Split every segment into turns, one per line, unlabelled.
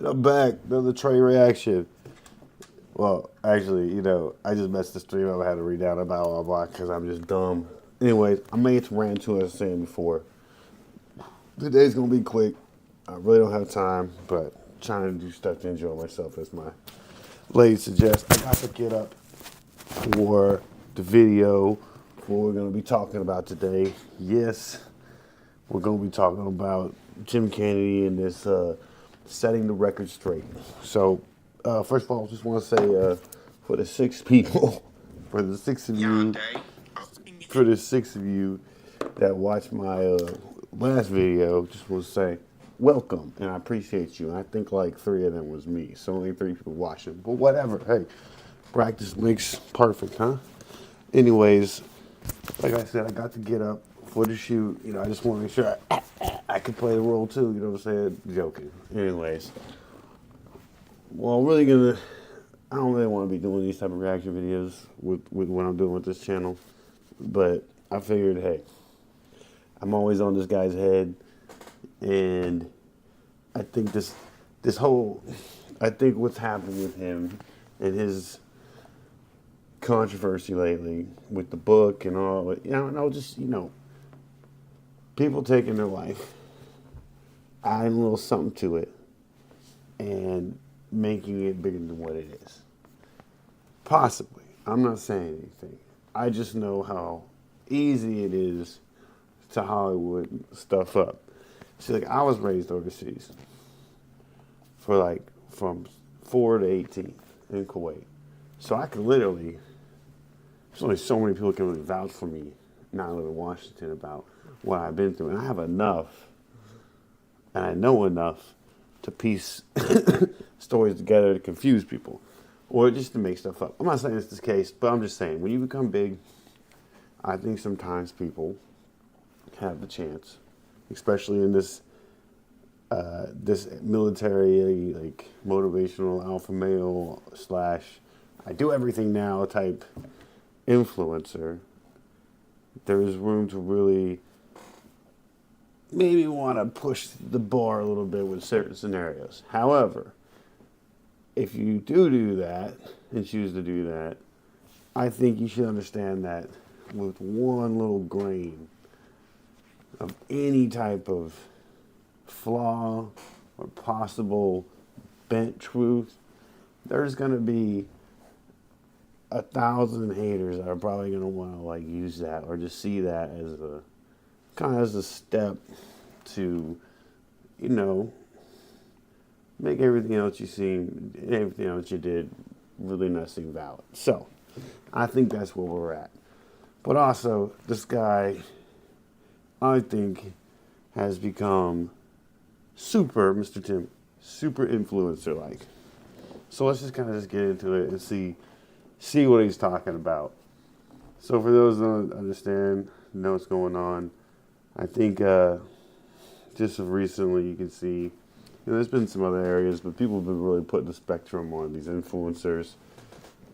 I'm back. Another train reaction. Well, actually, I just messed the stream up. I had to read down about blah blah because I'm just dumb. Anyways, I made some rant to us saying before. Today's gonna be quick. I really don't have time, but trying to do stuff to enjoy myself as my lady suggests. I got to get up for the video for what we're gonna be talking about today. Yes, we're gonna be talking about Jim Kennedy and this setting the record straight. So, first of all, I just want to say for the six people, for the six of you that watched my last video, just want to say welcome and I appreciate you. And I think like 3 of them was me, so only 3 people watching. But whatever, hey, practice makes perfect, huh? Anyways, like I said, I got to get up for the shoot. I just want to make sure I could play the role too. You know what I'm saying? Joking. Anyways, well, I don't really want to be doing these type of reaction videos with what I'm doing with this channel. But I figured, hey, I'm always on this guy's head, and I think I think what's happened with him and his controversy lately with the book and all, people taking their life, adding a little something to it, and making it bigger than what it is. Possibly. I'm not saying anything. I just know how easy it is to Hollywood stuff up. See, like, I was raised overseas for from 4 to 18 in Kuwait. So I could literally, there's only so many people can really vouch for me not living in Washington about what I've been through. And I have enough, and I know enough to piece stories together to confuse people or just to make stuff up. I'm not saying it's the case, but I'm just saying when you become big, I think sometimes people have the chance, especially in this military, like, motivational alpha male / I do everything now type influencer. There is room to really maybe want to push the bar a little bit with certain scenarios. However, if you do that and choose to do that, I think you should understand that with one little grain of any type of flaw or possible bent truth, there's going to be 1,000 haters that are probably going to want to use that or just see that as a kind of as a step to, make everything else everything else you did really not seem valid. So, I think that's where we're at. But also, this guy, I think, has become Mr. Tim, super influencer-like. So let's just kind of get into it and see what he's talking about. So for those who don't understand, know what's going on, I think just recently you can see, there's been some other areas, but people have been really putting the spectrum on these influencers.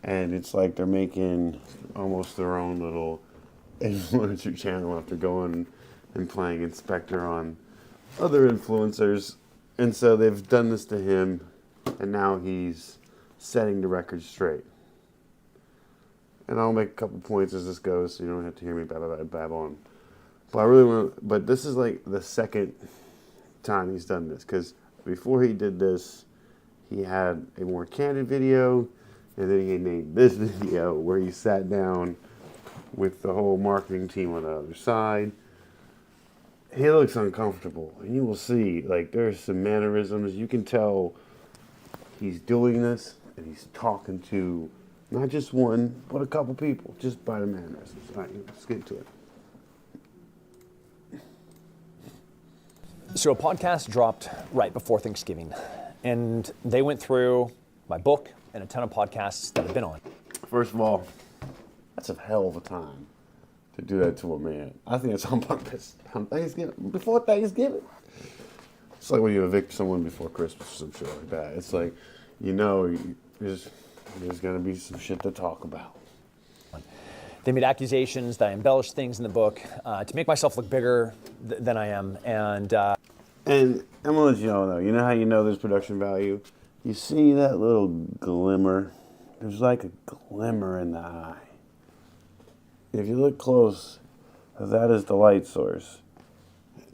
And it's like they're making almost their own little influencer channel after going and playing inspector on other influencers. And so they've done this to him, and now he's setting the record straight. And I'll make a couple points as this goes, so you don't have to hear me bab on. But this is like the second time he's done this, because before he did this, he had a more candid video, and then he made this video where he sat down with the whole marketing team on the other side. He looks uncomfortable, and you will see, there's some mannerisms. You can tell he's doing this, and he's talking to not just one, but a couple people, just by the mannerisms. All right, let's get to it.
So a podcast dropped right before Thanksgiving, and they went through my book and a ton of podcasts that I've been on.
First of all, that's a hell of a time to do that to a man. I think it's on purpose. On Thanksgiving, before Thanksgiving. It's like when you evict someone before Christmas or some shit like that. It's like, there's going to be some shit to talk about.
They made accusations that I embellished things in the book to make myself look bigger than I am. And
And I'm gonna let you know though. You know how you know there's production value? You see that little glimmer? There's like a glimmer in the eye. If you look close, that is the light source.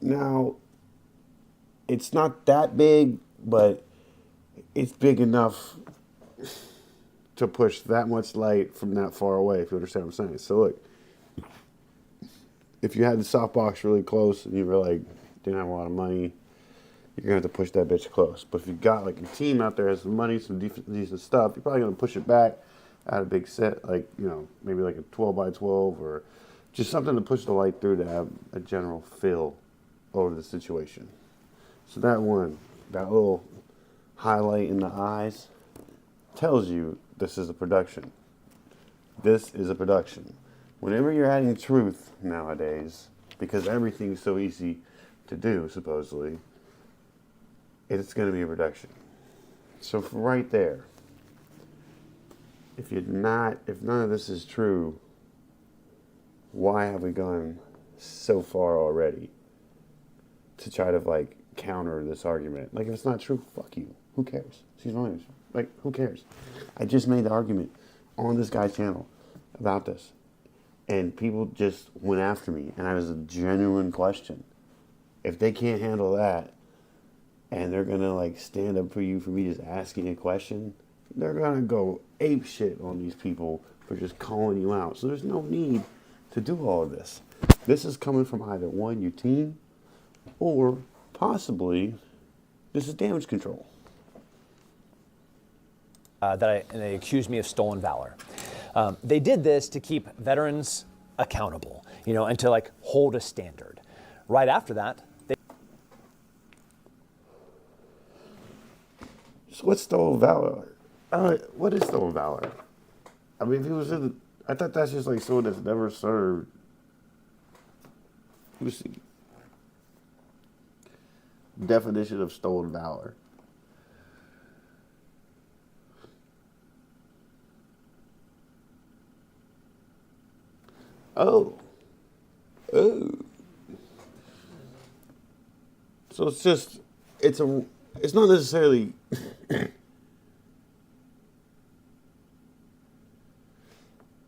Now, it's not that big, but it's big enough to push that much light from that far away, if you understand what I'm saying. So look, if you had the softbox really close and you were like, didn't have a lot of money, you're gonna have to push that bitch close. But if you got like a team out there has some money, some decent stuff, you're probably gonna push it back at a big set, like, you know, maybe like a 12 by 12 or just something to push the light through to have a general feel over the situation. So that one, that little highlight in the eyes tells you this is a production. This is a production. Whenever you're adding truth nowadays, because everything's so easy to do, supposedly, it's going to be a production. So for right there, if none of this is true, why have we gone so far already to try to like counter this argument? Like, if it's not true, fuck you. Who cares? She's wrong. Like, who cares? I just made the argument on this guy's channel about this, and people just went after me, and I was a genuine question. If they can't handle that, and they're gonna like stand up for you for me just asking a question, they're gonna go ape shit on these people for just calling you out. So there's no need to do all of this. This is coming from either one, your team, or possibly this is damage control.
They accused me of stolen valor. They did this to keep veterans accountable, you know, and to like hold a standard. Right after that,
So what's stolen valor? What is stolen valor? I mean, if he was in, I thought that's just like someone that's never served. Let me see. Definition of stolen valor. Oh. So it's not necessarily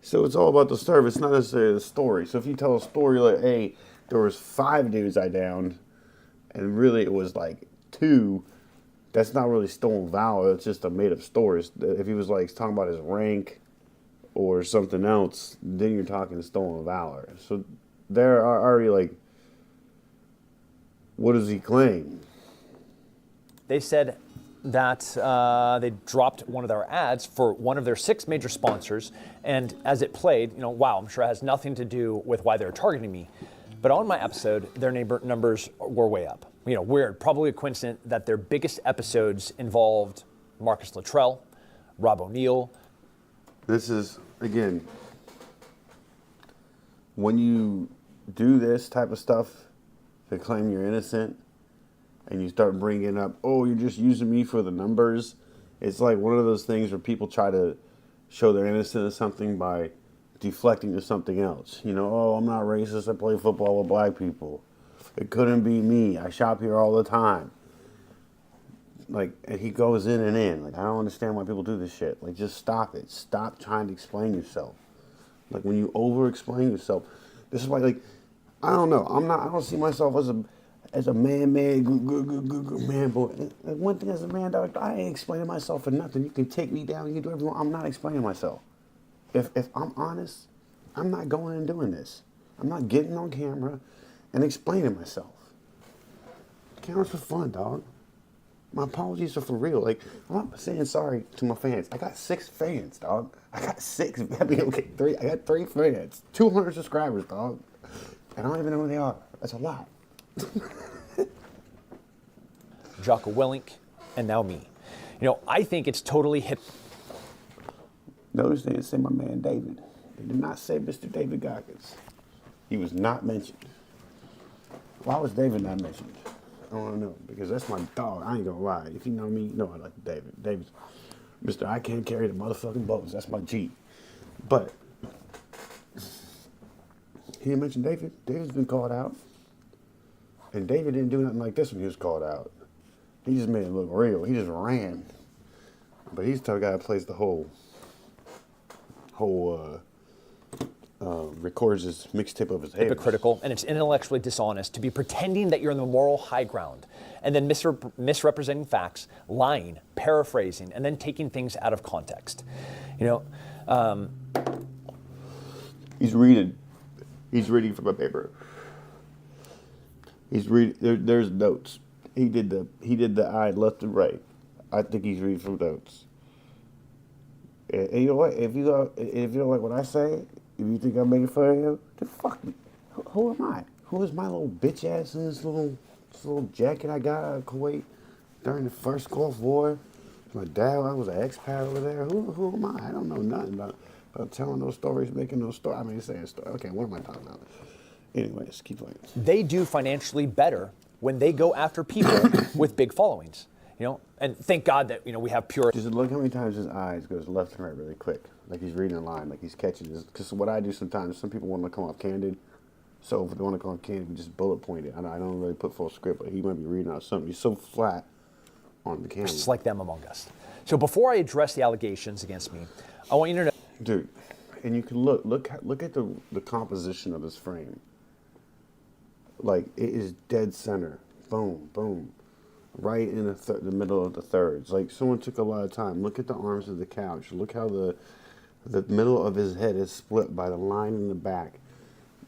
so it's all about the service, not necessarily the story. So if you tell a story like, hey, there was 5 dudes I downed, and really it was like 2, that's not really stolen valor. It's just a made up story. If he was like talking about his rank or something else, then you're talking stolen valor. So there are already like, what does he claim?
they said that they dropped one of their ads for one of their 6 major sponsors, and as it played, you know, wow, I'm sure it has nothing to do with why they're targeting me. But on my episode, their numbers were way up. You know, weird, probably a coincidence that their biggest episodes involved Marcus Luttrell, Rob O'Neill.
This is, again, when you do this type of stuff to claim you're innocent and you start bringing up, oh, you're just using me for the numbers, it's like one of those things where people try to show they're innocent of something by deflecting to something else. You know, oh, I'm not racist, I play football with black people. It couldn't be me, I shop here all the time. Like, and he goes in and in. Like, I don't understand why people do this shit. Like, just stop it. Stop trying to explain yourself. Like, when you over-explain yourself, this is why, like, I don't know. I don't see myself as a man, boy. And one thing as a man, dog, I ain't explaining myself for nothing. You can take me down, you can do everything. I'm not explaining myself. If I'm honest, I'm not going and doing this. I'm not getting on camera and explaining myself. Camera's for fun, dog. My apologies are for real. Like, I'm not saying sorry to my fans. I got 6 fans, dog. I got 6. I mean, okay, 3. I got 3 fans. 200 subscribers, dog. And I don't even know who they are. That's a lot.
Jocko Willink, and now me. You know, I think it's totally hip.
Notice they didn't say my man David. They did not say Mr. David Goggins. He was not mentioned. Why was David not mentioned? I don't know, because that's my dog. I ain't gonna lie. If you know me, you know I like David. David's Mr. I can't carry the motherfucking boats. That's my G. But he didn't mention David. David's been called out. And David didn't do nothing like this when he was called out. He just made it look real. He just ran. But he's the type of guy that plays the whole records his mixtape of his haters.
Hypocritical, and it's intellectually dishonest to be pretending that you're on the moral high ground and then misrepresenting facts, lying, paraphrasing, and then taking things out of context.
He's reading from a paper. He's reading. There's notes. He did the eye left and right. I think he's reading from notes. And you know what? If you don't like what I say, if you think I'm making fun of you, then fuck me. Who am I? Who is my little bitch ass in this little jacket I got out of Kuwait during the first Gulf War? My dad, I was an expat over there. Who am I? I don't know nothing about telling those stories, making those stories. I mean, saying stories. Okay, what am I talking about? Anyways, keep playing.
They do financially better when they go after people with big followings. And thank God that we have pure.
Just look how many times his eyes goes left and right really quick, like he's reading a line, like he's catching this. Because what I do sometimes, some people want to come off candid, so if they want to come off candid, we just bullet point it. I don't really put full script, but he might be reading out something. He's so flat on the camera.
Like them among us. So before I address the allegations against me, I want you to know,
dude, and you can look at the composition of his frame. Like it is dead center, boom, boom. Right in the middle of the thirds. Like someone took a lot of time. Look at the arms of the couch. Look how the middle of his head is split by the line in the back.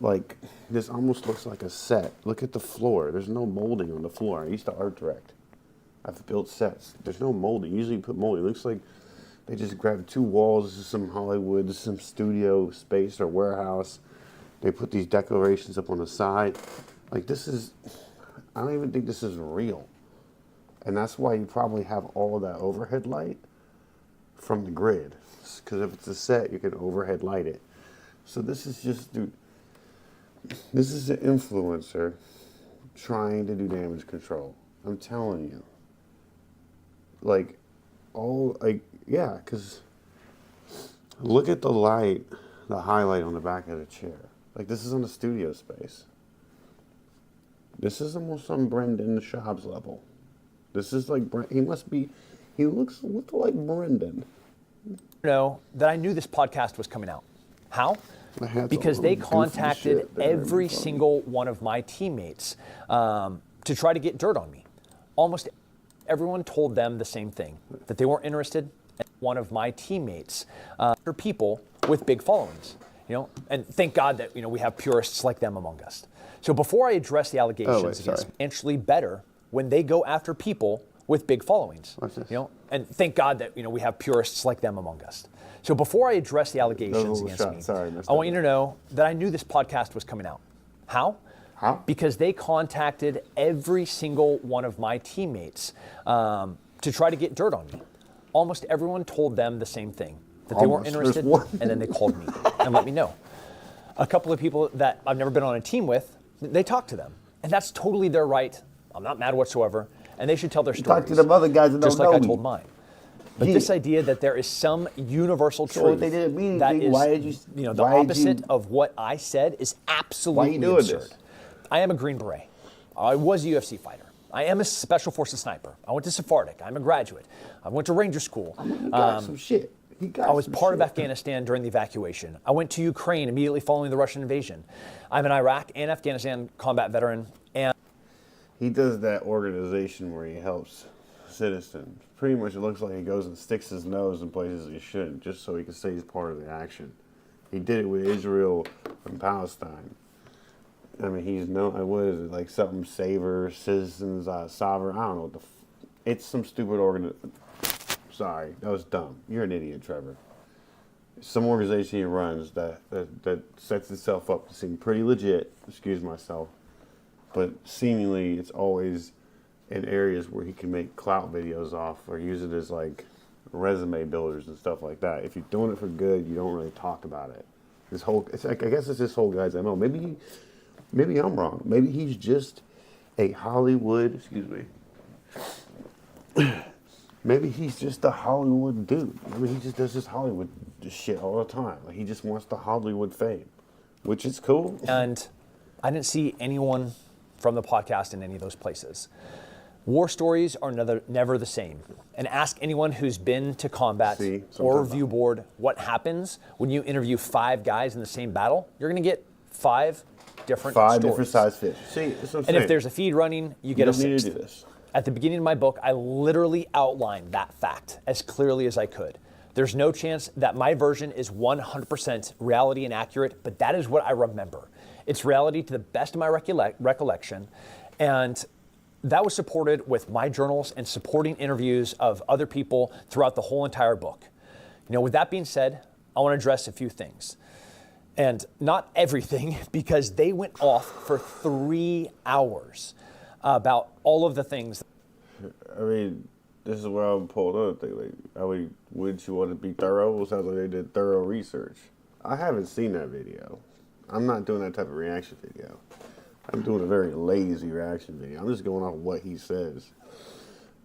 Like this almost looks like a set. Look at the floor. There's no molding on the floor. I used to art direct. I've built sets. There's no molding. Usually you put molding. It looks like they just grabbed two walls. This is some Hollywood, this is some studio space or warehouse. They put these decorations up on the side. Like this is, I don't even think this is real. And that's why you probably have all of that overhead light from the grid. Because if it's a set, you can overhead light it. So this is just, dude, this is an influencer trying to do damage control. I'm telling you. Because look at the light, the highlight on the back of the chair. Like, this is on the studio space. This is almost on Brendan Schaub's level. This is like, he looks like Brendan.
That I knew this podcast was coming out. How? Because they contacted every single one of my teammates to try to get dirt on me. Almost everyone told them the same thing, that they weren't interested. One of my teammates are people with big followings, and thank God that we have purists like them among us. So before I address the allegations against financially better when they go after people with big followings, and thank God that we have purists like them among us. So before I address the allegations against me, I want you to know that I knew this podcast was coming out. How? Because they contacted every single one of my teammates to try to get dirt on me. Almost everyone told them the same thing, that they weren't interested, and then they called me and let me know. A couple of people that I've never been on a team with, they talked to them, and that's totally their right. I'm not mad whatsoever, and they should tell their stories.
Talk to them other guys that
just
don't know
like I
me.
told mine. But this idea that there is some universal truth
they didn't mean
that
anything.
is,
Why did you,
the opposite of what I said is absolutely absurd.
This?
I am a Green Beret. I was a UFC fighter. I am a Special Forces sniper. I went to Sephardic. I'm a graduate. I went to Ranger School.
He got some shit.
I was part of Afghanistan during the evacuation. I went to Ukraine immediately following the Russian invasion. I'm an Iraq and Afghanistan combat veteran. And
he does that organization where he helps citizens. Pretty much it looks like he goes and sticks his nose in places he shouldn't, just so he can say he's part of the action. He did it with Israel and Palestine. I mean, he's known, what is it, like something Saver, Citizens, Sovereign, I don't know what the it's some stupid organization. Sorry, that was dumb. You're an idiot, Trevor. Some organization he runs that sets itself up to seem pretty legit, excuse myself, but seemingly it's always in areas where he can make clout videos off or use it as like resume builders and stuff like that. If you're doing it for good, you don't really talk about it. It's like, I guess it's this whole guy's MO. Maybe I'm wrong. Maybe he's just a Hollywood, maybe he's just a Hollywood dude. I mean, he just does this Hollywood shit all the time. Like, he just wants the Hollywood fame, which is cool.
And I didn't see anyone from the podcast in any of those places. War stories are never the same. And ask anyone who's been to combat or review board what happens when you interview 5 guys in the same battle. You're going to get 5 different stories.
Different size fish. See, that's what I'm
and
saying.
if there's a feed running, you get a 6th.
Need to do this.
At the beginning of my book, I literally outlined that fact as clearly as I could. There's no chance that my version is 100% reality and accurate, but that is what I remember. It's reality to the best of my recollection, and that was supported with my journals and supporting interviews of other people throughout the whole entire book. With that being said, I want to address a few things. And not everything, because they went off for 3 hours about all of the things.
I mean, this is where I'm pulled up. Wouldn't you want to be thorough? It sounds like they did thorough research. I haven't seen that video. I'm not doing that type of reaction video. I'm doing a very lazy reaction video. I'm just going off what he says,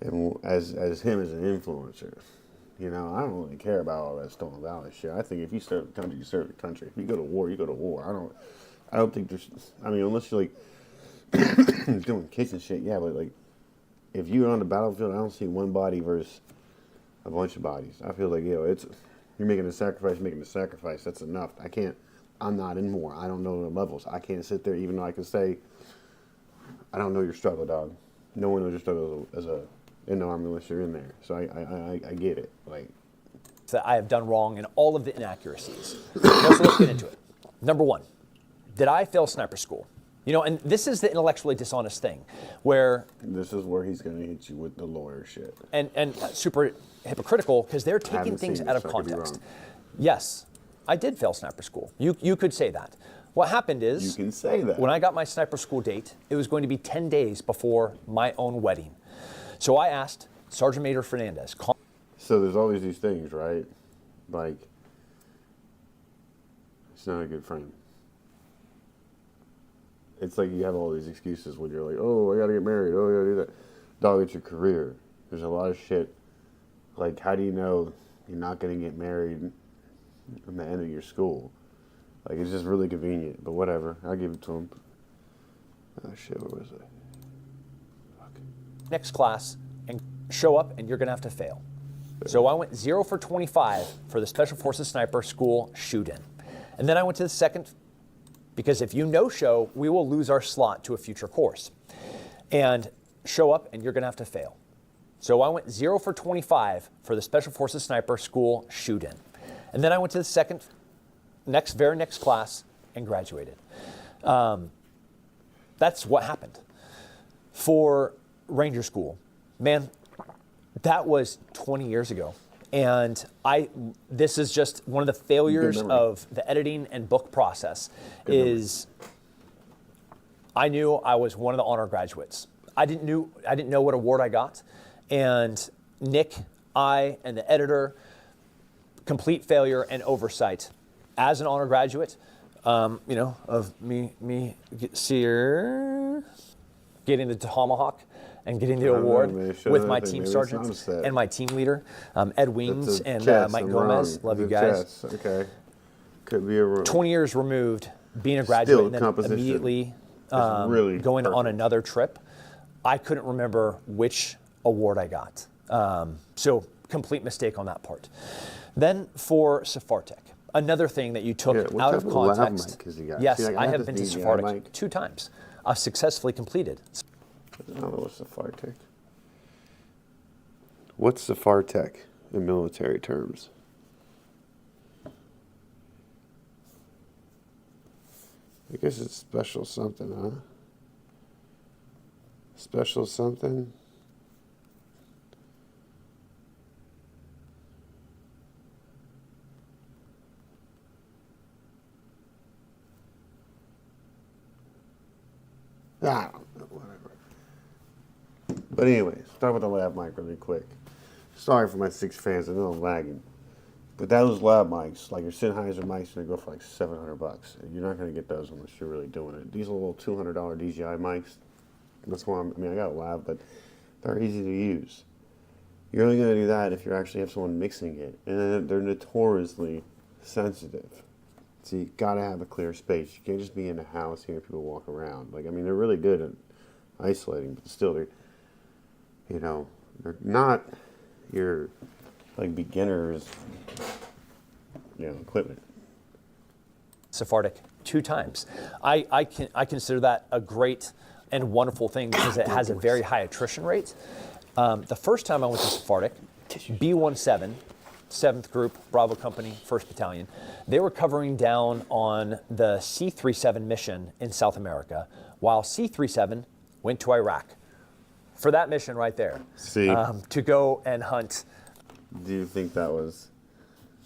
and as him as an influencer. I don't really care about all that stolen valor shit. I think if you serve the country, you serve the country. If you go to war, you go to war. I don't think there's. I mean, unless you're like doing kitchen shit, yeah. But like, if you're on the battlefield, I don't see one body versus a bunch of bodies. I feel like you're making a sacrifice. That's enough. I'm not in war. I don't know the levels. I can't sit there, even though I can say, I don't know your struggle, dog. No one knows your struggle in the army unless you're in there. So I get it. Like,
that I have done wrong and all of the inaccuracies. So let's get into it. Number 1, did I fail sniper school? And this is the intellectually dishonest thing, where
this is where he's going to hit you with the lawyer shit.
And super hypocritical, because they're taking things out of context. Yes, I did fail sniper school. You could say that. What happened is,
you can say that.
When I got my sniper school date, it was going to be 10 days before my own wedding. So I asked Sergeant Major Fernandez.
So there's always these things, right? Like, it's not a good frame. It's like you have all these excuses when you're like, oh, I gotta get married. Oh, I gotta do that. Dog, it's your career. There's a lot of shit. Like, how do you know you're not gonna get married at the end of your school? Like, it's just really convenient, but whatever. I'll give it to him. Oh, shit, where was I? Fuck.
Next class and show up, and you're going to have to fail. So I went 0 for 25 for the Special Forces Sniper School shoot-in. And then I went to the second, because if you no-show, we will lose our slot to a future course. And show up, and you're going to have to fail. So I went 0 for 25 for the Special Forces Sniper School shoot-in. And then I went to the very next class and graduated. That's what happened. For Ranger School, man, that was 20 years ago. And this is just one of the failures of the editing and book process. I knew I was one of the honor graduates. I didn't know what award I got. And Nick, and the editor, complete failure and oversight. As an honor graduate, of me getting the tomahawk and getting the award with my team sergeant and my team leader, Ed Wings and Mike Gomez. Love you guys.
Okay. Could be a
20 years removed, being a graduate, and then immediately going on another trip. I couldn't remember which award I got. So complete mistake on that part. Then for Sephartec, another thing that you took out of context. Yes, I have been to Sephartec 2 times. I've successfully completed.
I don't know what's Sephartec. What's Sephartec in military terms? I guess it's special something, huh? Special something? I don't know, whatever. But anyways, talk about the lab mic really quick. Sorry for my 6 fans, I know I'm lagging. But those lab mics, like your Sennheiser mics, they go for like $700. And you're not going to get those unless you're really doing it. These are little $200 DJI mics. That's why I got a lab, but they're easy to use. You're only going to do that if you actually have someone mixing it. And they're notoriously sensitive. So you got to have a clear space. You can't just be in a house hearing people walk around. Like, I mean, they're really good at isolating, but still, they're not your like beginners, equipment.
Sephardic 2 times. I consider that a great and wonderful thing because it has a very high attrition rate. The first time I went to Sephardic, B-17, 7th Group, Bravo Company, 1st Battalion, they were covering down on the C-37 mission in South America, while C-37 went to Iraq for that mission right there.
See,
to go and hunt.
do you think that was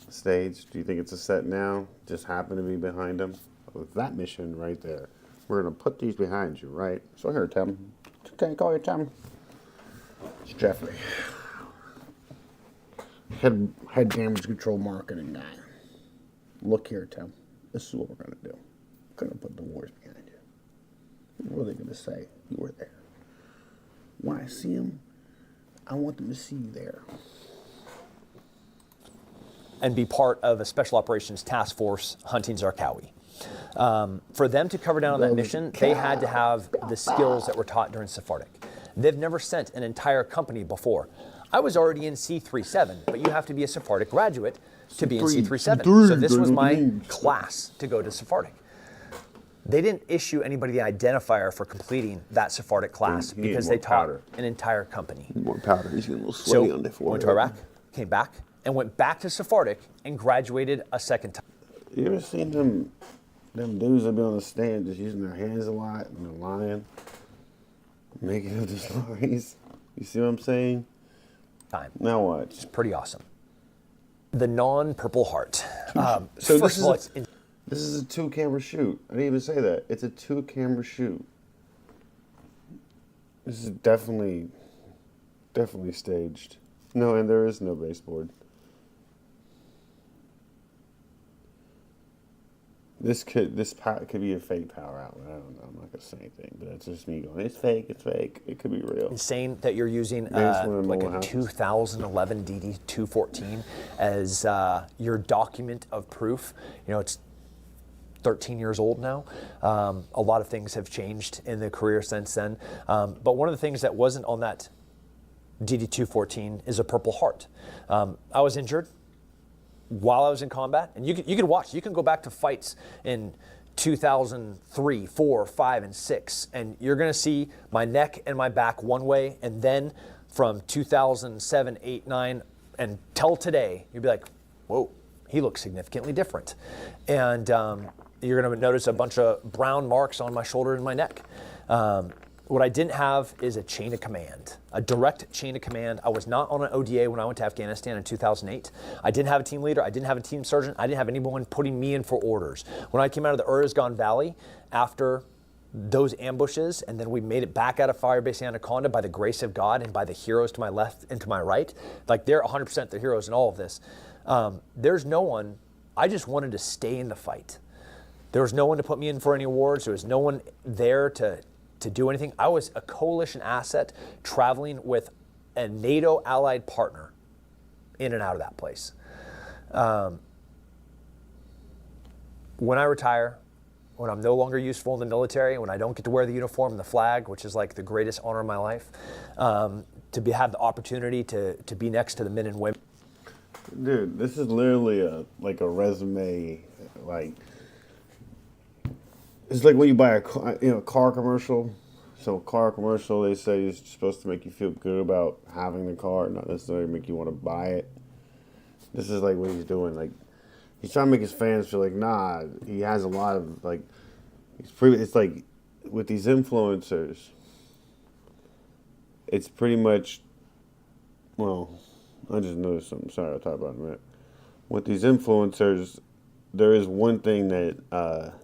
staged? Do you think it's a set now? Just happened to be behind them? With that mission right there. We're going to put these behind you, right? So here, Tim. Okay, call you Tim. It's Jeffrey. Head damage control marketing guy. Look here, Tim. This is what we're going to do. We're going to put the wars behind you. What are they going to say? You were there. When I see them, I want them to see you there.
And be part of a special operations task force hunting Zarqawi. For them to cover down on that mission, they had to have the skills that were taught during Sephardic. They've never sent an entire company before. I was already in C-37, but you have to be a Sephardic graduate to be in C-37. So this was my class to go to Sephardic. They didn't issue anybody the identifier for completing that Sephardic class because they taught an entire company.
More powder. He's getting a little sweaty on the forehead.
Went to Iraq, came back, and went back to Sephardic and graduated a second time.
You ever seen them dudes that be on the stand just using their hands a lot and they're lying, making up the stories? You see what I'm saying? Now what?
It's pretty awesome. The non-Purple Heart.
So
first of all,
this is a 2-camera shoot. I didn't even say that. It's a 2-camera shoot. This is definitely staged. No, and there is no baseboard. This could be a fake power outlet. I don't know. I'm not gonna say anything, but it's just me going, it's fake. It could be real.
Insane that you're using like a 2011 DD-214 as your document of proof. It's 13 years old now. A lot of things have changed in the career since then. But one of the things that wasn't on that DD-214 is a Purple Heart. I was injured while I was in combat, and you can watch. You can go back to fights in 2003, 4, 5, and 6, and you're going to see my neck and my back one way, and then from 2007, 8, 9, until today, you'll be like, whoa, he looks significantly different. And you're going to notice a bunch of brown marks on my shoulder and my neck. What I didn't have is a chain of command, a direct chain of command. I was not on an ODA when I went to Afghanistan in 2008. I didn't have a team leader. I didn't have a team sergeant. I didn't have anyone putting me in for orders. When I came out of the Urizgan Valley after those ambushes, and then we made it back out of Firebase Anaconda by the grace of God and by the heroes to my left and to my right, like they're 100% the heroes in all of this. There's no one. I just wanted to stay in the fight. There was no one to put me in for any awards. There was no one there to do anything. I was a coalition asset traveling with a NATO allied partner in and out of that place. When I retire, when I'm no longer useful in the military, when I don't get to wear the uniform and the flag, which is like the greatest honor of my life, have the opportunity to be next to the men and women.
Dude, this is literally a resume, like, it's like when you buy a car commercial. So a car commercial, they say it's supposed to make you feel good about having the car, not necessarily make you want to buy it. This is like what he's doing. Like, he's trying to make his fans feel like, nah, he has a lot of, like, it's like with these influencers, it's pretty much, well, I just noticed something. Sorry, I'll talk about it in a minute. With these influencers, there is one thing that,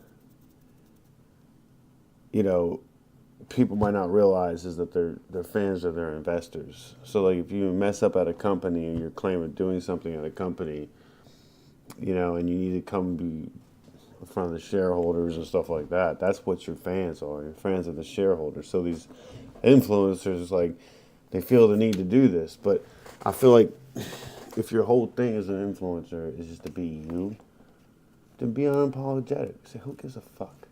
people might not realize is that they're fans of their investors. So, like, if you mess up at a company and you're claiming doing something at a company, and you need to come be in front of the shareholders and stuff like that, that's what your fans are. You're fans of the shareholders. So these influencers, like, they feel the need to do this. But I feel like if your whole thing as an influencer is just to be you, then be unapologetic. Say, who gives a fuck?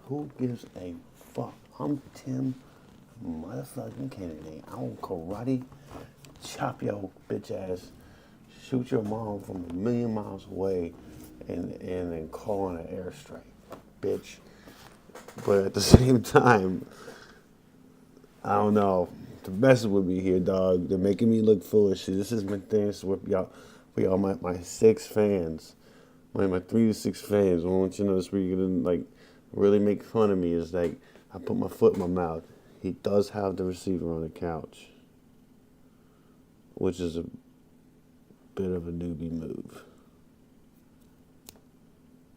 Who gives a fuck? I'm Tim motherfucking Kennedy. I will karate chop your bitch ass, shoot your mom from a million miles away, and then call in an airstrike, bitch. But at the same time, I don't know. The messing with me here, dog. They're making me look foolish. This is my thing. With y'all, my 6 fans, my 3 to 6 fans. I want you to know this. Where you're gonna like really make fun of me is like I put my foot in my mouth. He does have the receiver on the couch, which is a bit of a newbie move.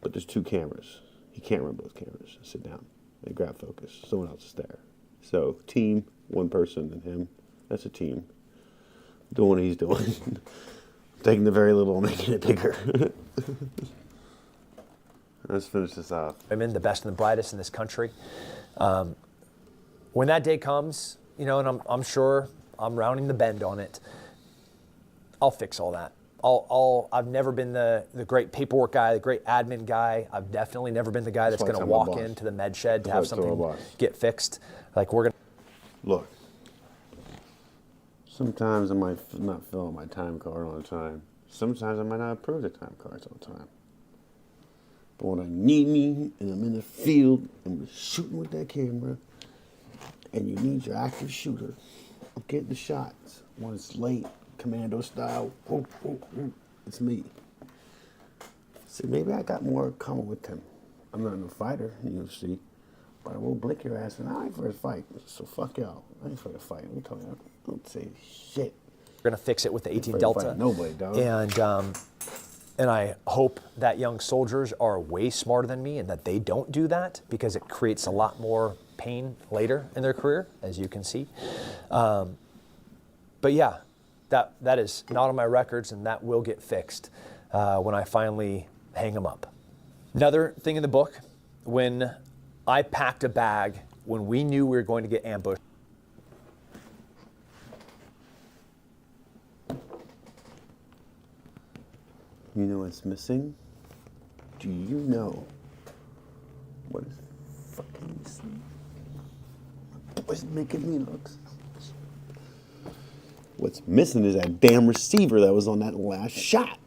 But there's 2 cameras. He can't run both cameras. Sit down. They grab focus. Someone else is there. So team, 1 person and him. That's a team. Doing what he's doing. Taking the very little and making it bigger. Let's finish this off.
Women, the best and the brightest in this country. When that day comes, you know, and I'm sure I'm rounding the bend on it, I'll fix all that. I've never been the great paperwork guy, the great admin guy. I've definitely never been the guy that's going to walk into the med shed to have something get fixed. Like we're going to...
Look, sometimes I might not fill out my time card on time. Sometimes I might not approve the time cards on time. But when I need me and I'm in the field and we're shooting with that camera and you need your active shooter, I'm getting the shots. When it's late, commando style, it's me. See, maybe I got more common with him. I'm not a fighter in UFC, but I will blick your ass and I ain't for a fight. So fuck y'all. I ain't for a fight. Let me tell you, don't say shit.
We're going to fix it with the 18 Delta.
Nobody, dog.
And I hope that young soldiers are way smarter than me and that they don't do that because it creates a lot more pain later in their career, as you can see. But yeah, that is not on my records and that will get fixed when I finally hang them up. Another thing in the book, when I packed a bag, when we knew we were going to get ambushed,
you know what's missing? Do you know what is fucking missing? My boy's making me look. What's missing is that damn receiver that was on that last shot.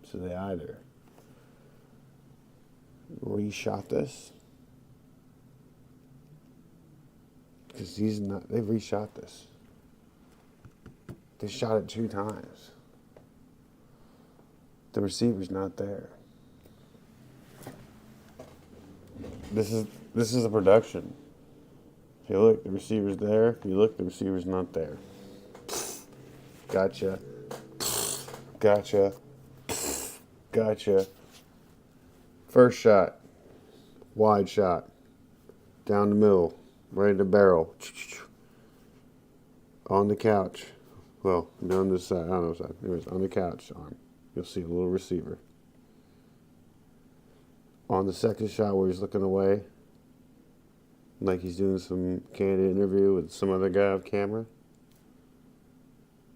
So they either reshot this, because they've reshot this. They shot it 2 times. The receiver's not there. This is a production. If you look, the receiver's there. If you look, the receiver's not there. Gotcha. Gotcha. Gotcha. First shot. Wide shot. Down the middle. Right in the barrel. On the couch. Well, down this side. I don't know side. Anyways, on the couch arm. You'll see a little receiver. On the second shot where he's looking away, like he's doing some candid interview with some other guy off camera,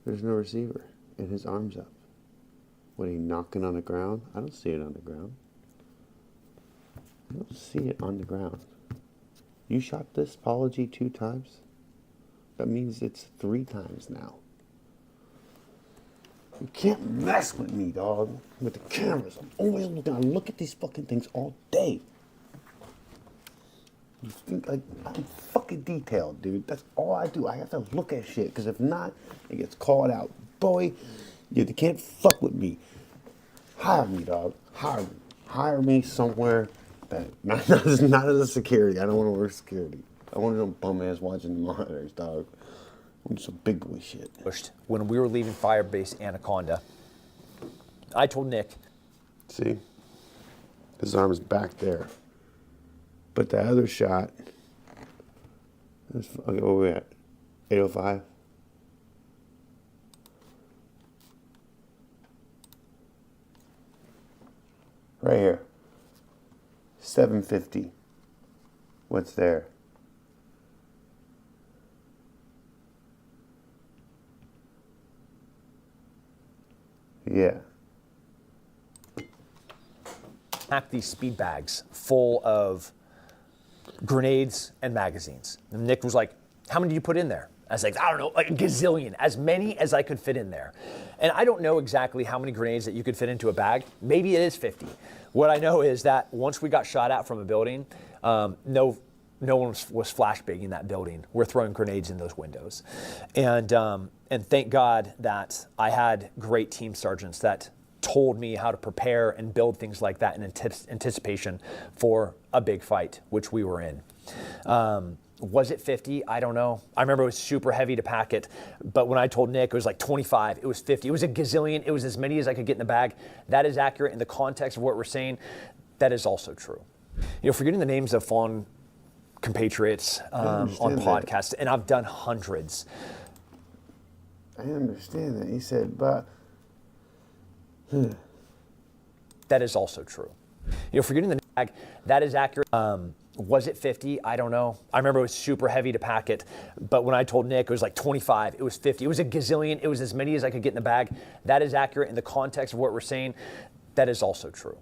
there's no receiver, and his arm's up. What, are you knocking on the ground? I don't see it on the ground. I don't see it on the ground. You shot this apology 2 times? That means it's 3 times now. You can't mess with me, dog. With the cameras. I'm always looking. I look at these fucking things all day. You think like I'm fucking detailed, dude. That's all I do. I have to look at shit, because if not, it gets called out. Boy, you can't fuck with me. Hire me, dog. Hire me. Hire me somewhere that not as a security. I don't want to work security. I want to bum ass watching the monitors, dog. I want some big boy shit.
When we were leaving Firebase Anaconda, I told Nick.
See? His arm is back there. But the other shot, okay, where are we at? 805? Right here. 750. What's there? Yeah.
packed these speed bags full of grenades and magazines. And Nick was like, how many do you put in there? I was like, I don't know, like a gazillion, as many as I could fit in there. And I don't know exactly how many grenades that you could fit into a bag. Maybe it is 50. What I know is that once we got shot at from a building, no one was flashbanging that building. We're throwing grenades in those windows. And thank God that I had great team sergeants that told me how to prepare and build things like that in anticipation for a big fight, which we were in. Was it 50? I don't know. I remember it was super heavy to pack it, but when I told Nick it was like 25, it was 50. It was a gazillion. It was as many as I could get in the bag. That is accurate in the context of what we're saying. That is also true. You know, forgetting the names of fallen compatriots on podcasts, and I've done hundreds.
I understand that. He said, but...
That is also true. You know, forgetting the bag, that is accurate. Was it 50? I don't know. I remember it was super heavy to pack it, but when I told Nick it was like 25, it was 50. It was a gazillion. It was as many as I could get in the bag. That is accurate in the context of what we're saying. That is also true.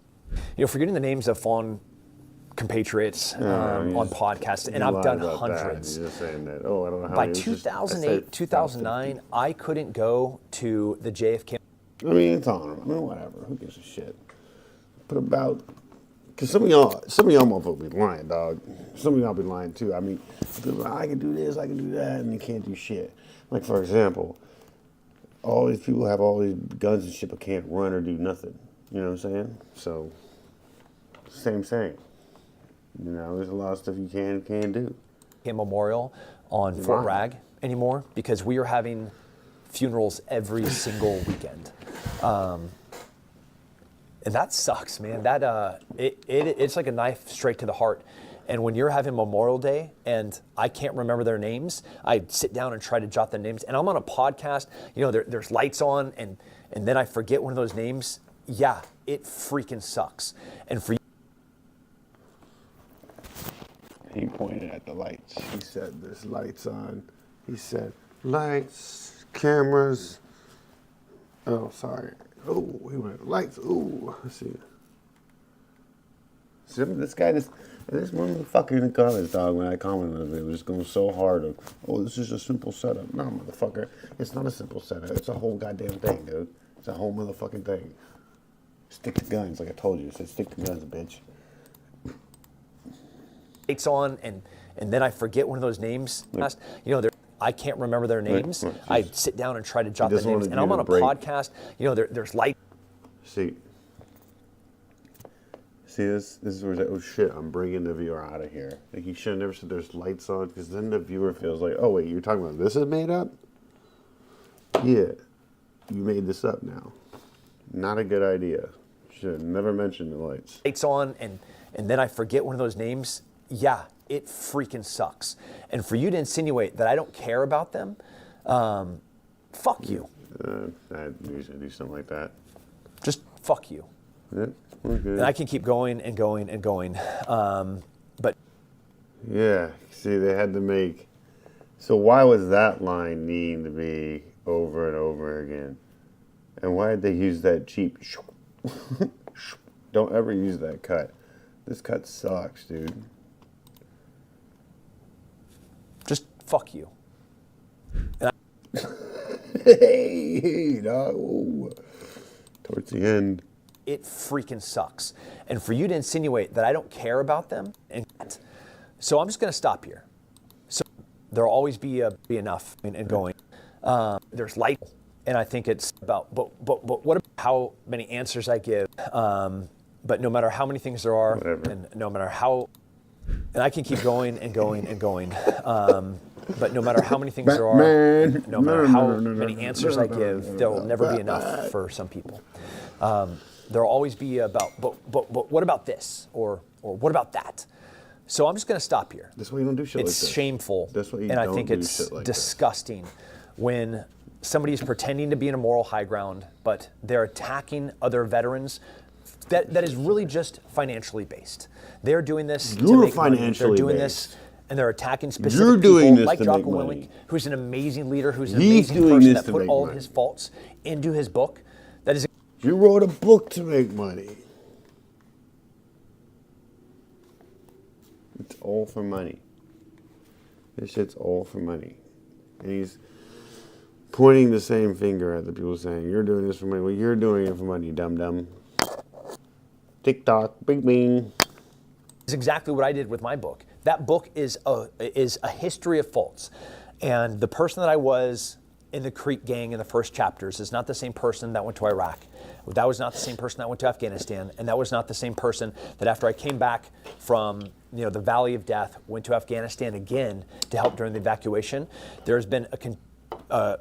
You know, forgetting the names of fallen compatriots on podcasts, and I've done hundreds.
You're just saying that. Oh, I don't know how
By
many.
2008, 2009, I couldn't go to the JFK.
I mean, it's on them. I mean, whatever. Who gives a shit? But about... Because some of y'all motherfuckers be lying, dog. Some of y'all be lying, too. I mean, people are like, I can do this, I can do that, and you can't do shit. Like, for example, all these people have all these guns and shit but can't run or do nothing. You know what I'm saying? So, same. You know, there's a lot of stuff you can't do.
Memorial on Fort Bragg anymore because we are having funerals every single weekend. And that sucks, man. That it's like a knife straight to the heart. And when you're having Memorial Day and I can't remember their names, I sit down and try to jot the names. And I'm on a podcast, you know, there's lights on, and then I forget one of those names. Yeah, it freaking sucks. And for you,
he pointed at the lights. He said, "There's lights on." He said, "Lights, cameras." Oh, sorry. Oh, he went lights. Oh, let's see. See, this motherfucker in the comments, dog, when I commented, it was going so hard. Oh, this is a simple setup. No, motherfucker. It's not a simple setup. It's a whole goddamn thing, dude. It's a whole motherfucking thing. Stick to guns, like I told you. I said, stick to guns, bitch.
lights on, and then I forget one of those names. You know, I can't remember their names. I sit down and try to jot the names, and I'm on a podcast. You know, there's light.
See, this is where oh shit, I'm bringing the viewer out of here. Like, you should have never said there's lights on, because then the viewer feels like, oh wait, you're talking about this is made up? Yeah, you made this up now. Not a good idea. Should have never mentioned the lights.
Lights on, and then I forget one of those names. Yeah, it freaking sucks. And for you to insinuate that I don't care about them, fuck you.
I usually do something like that.
Just fuck you.
Yeah, we're good.
And I can keep going and going and going. But
yeah, see, they had to make. So why was that line needing to be over and over again? And why did they use that cheap? Don't ever use that cut. This cut sucks, dude.
just fuck you.
Hey, dog. Ooh. Towards the end.
It freaking sucks. And for you to insinuate that I don't care about them, so I'm just going to stop here. So there'll always be enough and going. There's light, and I think it's about, but what about how many answers I give? But no matter how many things there are, and no matter how, and I can keep going and going and going. But no matter how many things there are, no matter how many answers I give, there will never be enough for some people. There'll always be about, but what about this? Or what about that? So I'm just going to stop here.
That's why you don't do shit like this.
It's shameful.
That's why you
and
don't
I think
do
it's
shit like
disgusting when somebody is pretending to be in a moral high ground, but they're attacking other veterans. That is really just financially based. They're doing this to make money. They're doing this, and they're attacking specific people like Jocko Willink, who's an amazing leader, who's an amazing person that put all of his faults into his book. That is.
You wrote a book to make money. It's all for money. This shit's all for money. And he's pointing the same finger at the people saying, you're doing this for money. Well, you're doing it for money, dum-dum. TikTok, bing bing.
It's exactly what I did with my book. That book is a history of faults. And the person that I was in the Creek gang in the first chapters is not the same person that went to Iraq. That was not the same person that went to Afghanistan. And that was not the same person that after I came back from the Valley of Death, went to Afghanistan again to help during the evacuation. There's been an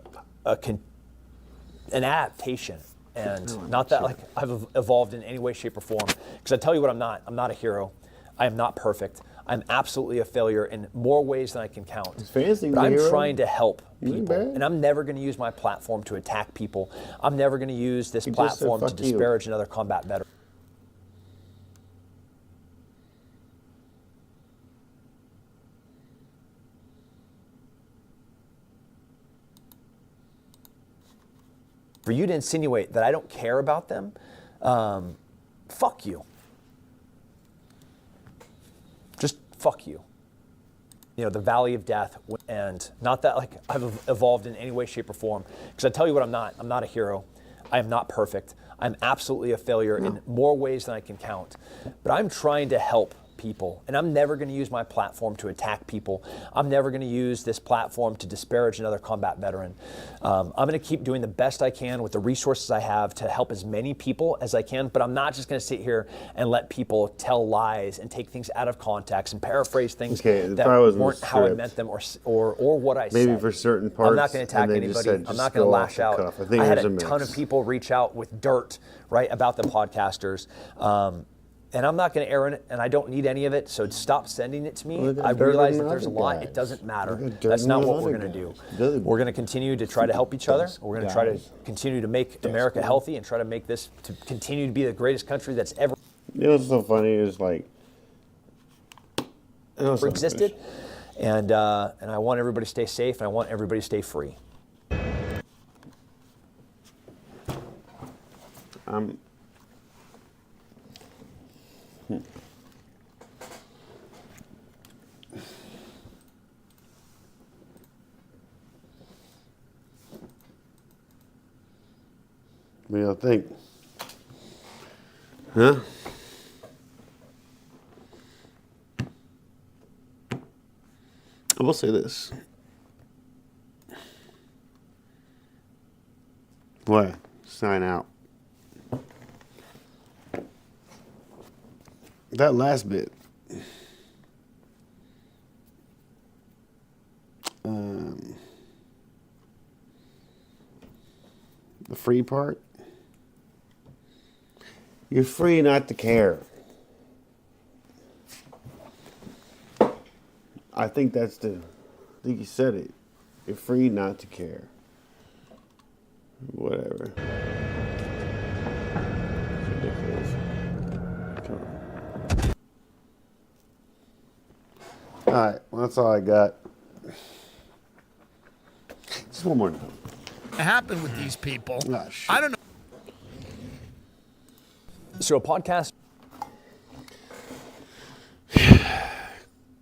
adaptation. And not that like I've evolved in any way, shape, or form. Because I tell you what I'm not. I'm not a hero. I am not perfect. I'm absolutely a failure in more ways than I can count. But I'm trying to help people. And I'm never going to use my platform to attack people. I'm never going to use this platform to disparage another combat veteran. For you to insinuate that I don't care about them, fuck you. Just fuck you. The Valley of Death, and not that like I've evolved in any way, shape, or form. Because I tell you what I'm not. I'm not a hero. I am not perfect. I'm absolutely a failure in more ways than I can count. But I'm trying to help people, and I'm never going to use my platform to attack people. I'm never going to use this platform to disparage another combat veteran. I'm going to keep doing the best I can with the resources I have to help as many people as I can, but I'm not just going to sit here and let people tell lies and take things out of context and paraphrase things that weren't how I meant them or what I said.
Maybe for certain parts.
I'm not going to attack anybody. I'm not going to lash out. I had a ton of people reach out with dirt, right, about the podcasters. And I'm not going to air in it, and I don't need any of it, so stop sending it to me. I realize that there's a lot. It doesn't matter. That's not what we're going to do. We're going to continue to try to help each other. We're going to try to continue to make America healthy and try to make this to continue to be the greatest country that's ever
what's so funny is like
existed. And I want everybody to stay safe, and I want everybody to stay free.
What do y'all think? Huh? I will say this. What? Sign out. That last bit. The free part. You're free not to care. I think you said it. You're free not to care. Whatever. It's ridiculous. Come on. All right, well, that's all I got. Just one more note.
Happen with these people.
Oh, shit.
I don't know.
So a podcast.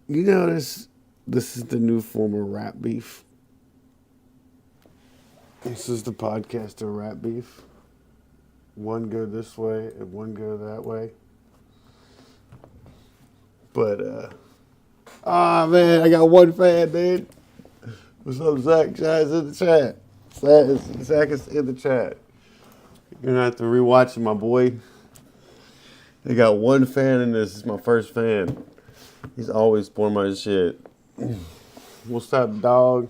You know this is the new form of rap beef. This is the podcast of rap beef. One go this way and one go that way. But man, I got one fan, dude. What's up, Zach? Zach's in the chat. Zach is in the chat. You're gonna have to rewatch it, my boy. They got one fan in this. This is my first fan. He's always spoiling my shit. What's up, dog?